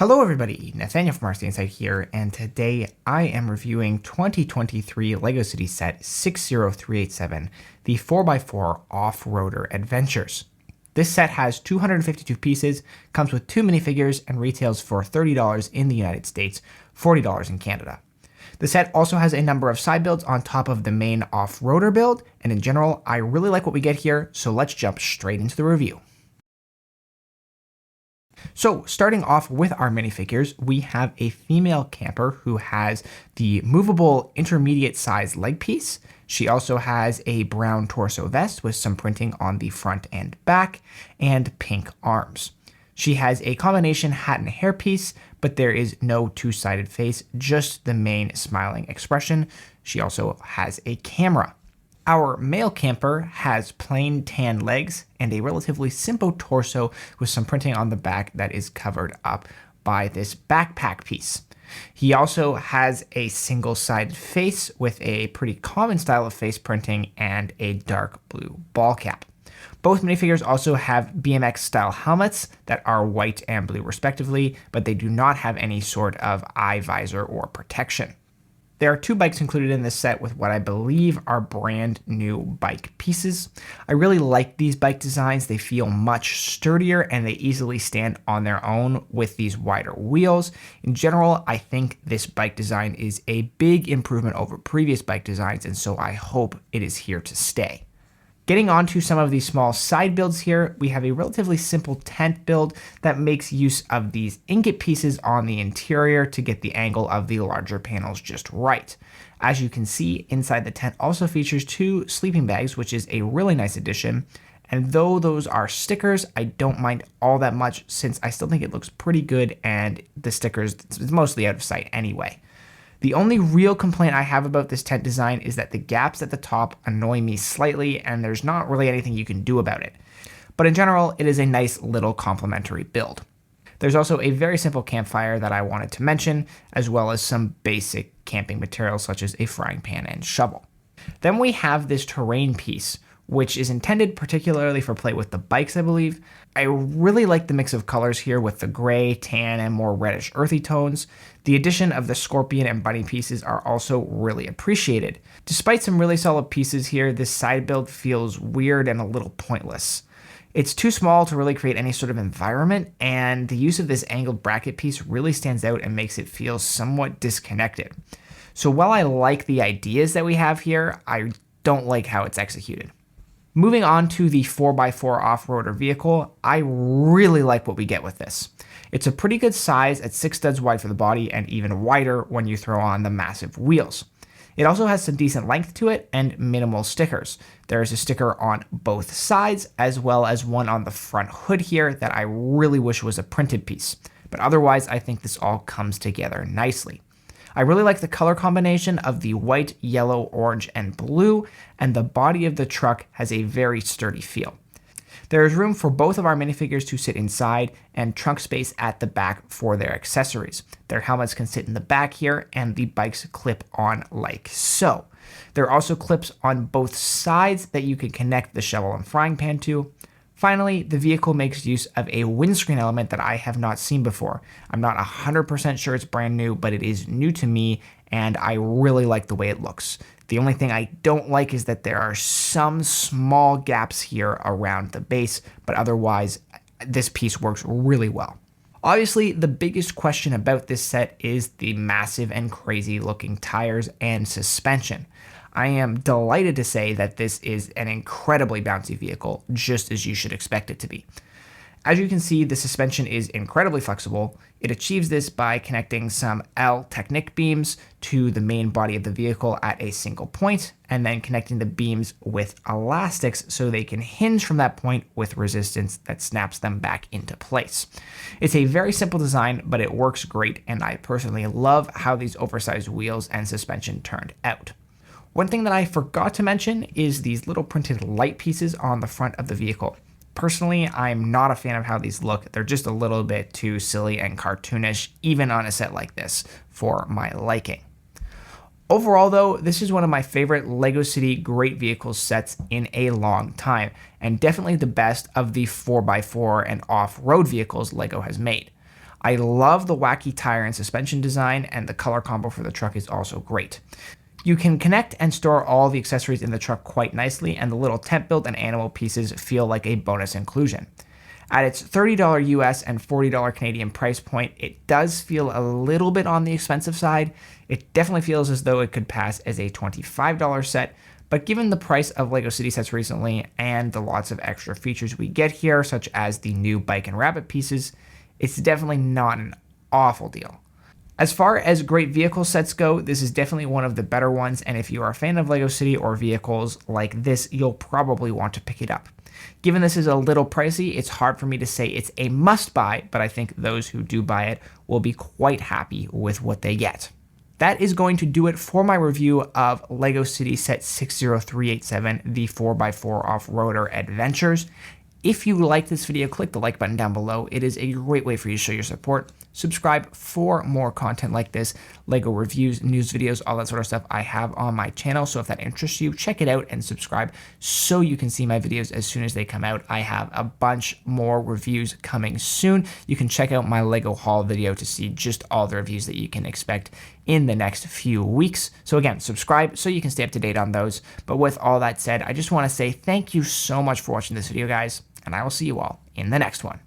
Hello everybody, Nathaniel from RCInsight here, and today I am reviewing 2023 LEGO City Set 60387, the 4x4 Off-Roader Adventures. This set has 252 pieces, comes with 2 minifigures, and retails for $30 in the United States, $40 in Canada. The set also has a number of side builds on top of the main off-roader build, and in general, I really like what we get here, so let's jump straight into the review. So starting off with our minifigures, we have a female camper who has the movable intermediate size leg piece. She also has a brown torso vest with some printing on the front and back, and pink arms. She has a combination hat and hair piece, but there is no two-sided face, just the main smiling expression. She also has a camera. Our male camper has plain tan legs and a relatively simple torso with some printing on the back that is covered up by this backpack piece. He also has a single-sided face with a pretty common style of face printing and a dark blue ball cap. Both minifigures also have BMX style helmets that are white and blue respectively, but they do not have any sort of eye visor or protection. There are 2 bikes included in this set with what I believe are brand new bike pieces. I really like these bike designs. They feel much sturdier and they easily stand on their own with these wider wheels. In general, I think this bike design is a big improvement over previous bike designs, and so I hope it is here to stay. Getting on to some of these small side builds here, we have a relatively simple tent build that makes use of these ingot pieces on the interior to get the angle of the larger panels just right. As you can see, inside the tent also features 2 sleeping bags, which is a really nice addition. And though those are stickers, I don't mind all that much since I still think it looks pretty good and the stickers, it's mostly out of sight anyway. The only real complaint I have about this tent design is that the gaps at the top annoy me slightly, and there's not really anything you can do about it. But in general, it is a nice little complementary build. There's also a very simple campfire that I wanted to mention, as well as some basic camping materials such as a frying pan and shovel. Then we have this terrain piece, which is intended particularly for play with the bikes, I believe. I really like the mix of colors here with the gray, tan, and more reddish earthy tones. The addition of the scorpion and bunny pieces are also really appreciated. Despite some really solid pieces here, this side build feels weird and a little pointless. It's too small to really create any sort of environment, and the use of this angled bracket piece really stands out and makes it feel somewhat disconnected. So while I like the ideas that we have here, I don't like how it's executed. Moving on to the 4x4 off-roader vehicle, I really like what we get with this. It's a pretty good size at 6 studs wide for the body and even wider when you throw on the massive wheels. It also has some decent length to it and minimal stickers. There is a sticker on both sides as well as one on the front hood here that I really wish was a printed piece. But otherwise, I think this all comes together nicely. I really like the color combination of the white, yellow, orange, and blue, and the body of the truck has a very sturdy feel. There is room for both of our minifigures to sit inside and trunk space at the back for their accessories. Their helmets can sit in the back here, and the bikes clip on like so. There are also clips on both sides that you can connect the shovel and frying pan to. Finally, the vehicle makes use of a windscreen element that I have not seen before. I'm not 100% sure it's brand new, but it is new to me, and I really like the way it looks. The only thing I don't like is that there are some small gaps here around the base, but otherwise, this piece works really well. Obviously, the biggest question about this set is the massive and crazy looking tires and suspension. I am delighted to say that this is an incredibly bouncy vehicle, just as you should expect it to be. As you can see, the suspension is incredibly flexible. It achieves this by connecting some L Technic beams to the main body of the vehicle at a single point, and then connecting the beams with elastics so they can hinge from that point with resistance that snaps them back into place. It's a very simple design, but it works great, and I personally love how these oversized wheels and suspension turned out. One thing that I forgot to mention is these little printed light pieces on the front of the vehicle. Personally, I'm not a fan of how these look. They're just a little bit too silly and cartoonish, even on a set like this, for my liking. Overall though, this is one of my favorite LEGO City Great Vehicles sets in a long time, and definitely the best of the 4x4 and off-road vehicles LEGO has made. I love the wacky tire and suspension design, and the color combo for the truck is also great. You can connect and store all the accessories in the truck quite nicely, and the little tent build and animal pieces feel like a bonus inclusion. At its $30 US and $40 Canadian price point, it does feel a little bit on the expensive side. It definitely feels as though it could pass as a $25 set, but given the price of LEGO City sets recently and the lots of extra features we get here, such as the new bike and rabbit pieces, it's definitely not an awful deal. As far as great vehicle sets go, this is definitely one of the better ones, and if you are a fan of LEGO City or vehicles like this, you'll probably want to pick it up. Given this is a little pricey, it's hard for me to say it's a must-buy, but I think those who do buy it will be quite happy with what they get. That is going to do it for my review of LEGO City Set 60387, the 4x4 Off-Roader Adventures. If you like this video, click the like button down below. It is a great way for you to show your support. Subscribe for more content like this, LEGO reviews, news videos, all that sort of stuff I have on my channel. So if that interests you, check it out and subscribe so you can see my videos as soon as they come out. I have a bunch more reviews coming soon. You can check out my LEGO haul video to see just all the reviews that you can expect in the next few weeks. So again, subscribe so you can stay up to date on those. But with all that said, I just want to say thank you so much for watching this video, guys, and I will see you all in the next one.